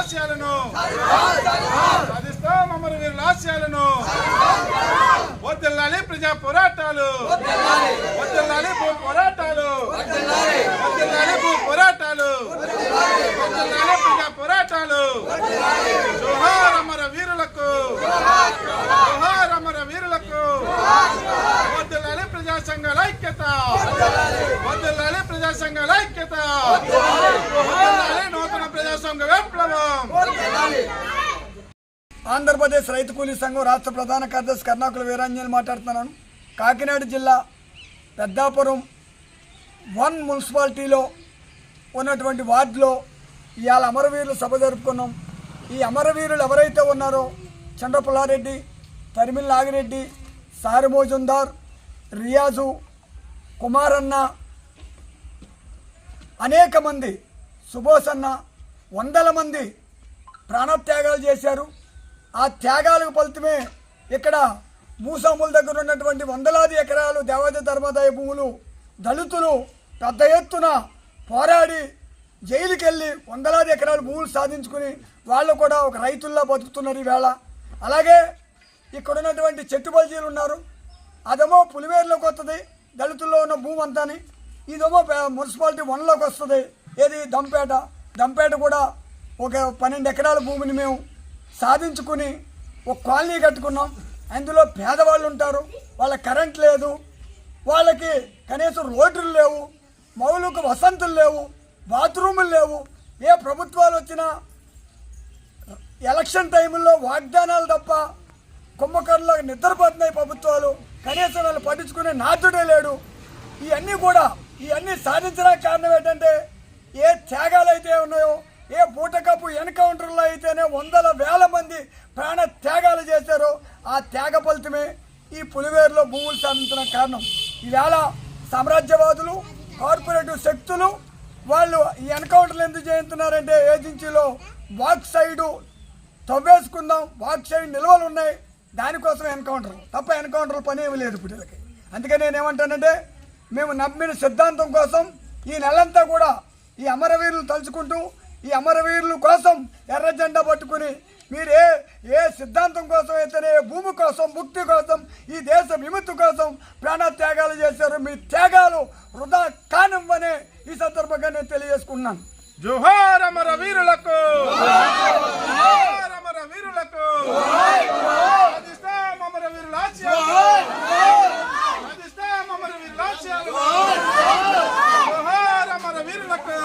ఆశయాలను సాధిస్తాం అమరవీరుల ఆశయాలను వర్ధిల్లాలి ప్రజా పోరాటాలు వర్ధిల్లాలి భూ పోరాటాలు వర్ధిల్లాలి భూ పోరాటాలు వర్ధిల్లాలి ప్రజా పోరాటాలు జోహార్ అమరవీరులకు జోహార్ అమరవీరులకు వర్ధిల్లాలి ప్రజా సంఘాల ఐక్యత వర్ధిల్లాలి ప్రజా సంఘాల ఐక్యత వర్ధిల్లాలి నూతన ప్రజాస్వామ్య విప్లవం. ఆంధ్రప్రదేశ్ రైతు కూలీ సంఘం రాష్ట్ర ప్రధాన కార్యదర్శి కర్ణాకుల వీరాంజనేయులు మాట్లాడుతున్నాను. కాకినాడ జిల్లా పెద్దాపురం 1 మున్సిపాలిటీలో ఉన్నటువంటి వార్డులో ఇవాళ అమరవీరుల సభ జరుపుకున్నాం. ఈ అమరవీరులు ఎవరైతే ఉన్నారో చంద్రపుల్లారెడ్డి, తరిమిల నాగిరెడ్డి, సారి మోజుందార్, రియాజు, కుమారన్న, అనేక మంది, సుభోష్ అన్న, వందల మంది ప్రాణత్యాగాలు చేశారు. ఆ త్యాగాలకు ఫలితమే ఇక్కడ భూస్వాముల దగ్గర ఉన్నటువంటి వందలాది ఎకరాలు దేవాదాయ ధర్మాదాయ భూములు దళితులు పెద్ద ఎత్తున పోరాడి జైలుకి వెళ్ళి వందలాది ఎకరాల భూములు సాధించుకుని వాళ్ళు కూడా ఒక రైతుల్లా బతుకుతున్నారు ఈవేళ. అలాగే ఇక్కడ ఉన్నటువంటి చెట్టు బల్జీలు ఉన్నారు. అదేమో పులివేరులోకి వస్తుంది దళితుల్లో ఉన్న భూమి అంతాని. ఇదేమో మున్సిపాలిటీ 1లోకి వస్తుంది. ఏది దంపేట కూడా ఒక 12 ఎకరాల భూమిని మేము సాధించుకుని ఒక కాలనీ కట్టుకున్నాం. అందులో పేదవాళ్ళు ఉంటారు, వాళ్ళకి కరెంట్ లేదు, వాళ్ళకి కనీసం రోడ్లు లేవు, మౌలిక వసతులు లేవు, బాత్రూములు లేవు. ఏ ప్రభుత్వాలు వచ్చినా ఎలక్షన్ టైంలో వాగ్దానాలు తప్ప కుంభకర్ణలో నిద్రపోతున్నాయి ప్రభుత్వాలు. కనీసం వాళ్ళు పట్టించుకునే నాథుడే లేడు. ఇవన్నీ సాధించడానికి కారణం ఏంటంటే ఏ త్యాగాలు అయితే ఉన్నాయో, ఏ బూటకపు ఎన్కౌంటర్లో అయితేనే వందల వేల మంది ప్రాణ త్యాగాలు చేశారో ఆ త్యాగ ఫలితమే ఈ పులివేరులో భూములు సాధించడానికి కారణం. ఈవేళ సామ్రాజ్యవాదులు, కార్పొరేటివ్ శక్తులు వాళ్ళు ఈ ఎన్కౌంటర్లు ఎందుకు చేస్తున్నారంటే ఏజెన్సీలో బాక్సైడ్ తవ్వేసుకుందాం, బాక్సైడ్ నిల్వలు ఉన్నాయి, దానికోసం ఎన్కౌంటర్ తప్ప ఎన్కౌంటర్ పని ఏమి లేదు ఇప్పుడు వీళ్ళకి. అందుకని నేనేమంటానంటే మేము నమ్మిన సిద్ధాంతం కోసం ఈ నెలంతా కూడా ఈ అమరవీరులు తలుచుకుంటూ ఈ అమరవీరుల కోసం ఎర్ర జెండా పట్టుకుని మీరు ఏ సిద్ధాంతం కోసం అయితేనే భూమి కోసం, ముక్తి కోసం, ఈ దేశ విముక్తి కోసం ప్రాణత్యాగాలు చేశారు. మీ త్యాగాలు వృధా కానివ్వని ఈ సందర్భంగా నేను తెలియజేసుకున్నాను. జోహార్ అమరవీరులకు, జోహార్ అమరవీరులకు, సాధిస్తాం అమరవీరుల ఆశయాలు, సాధిస్తాం అమరవీరుల ఆశయాలు, జోహార్ అమరవీరులకు.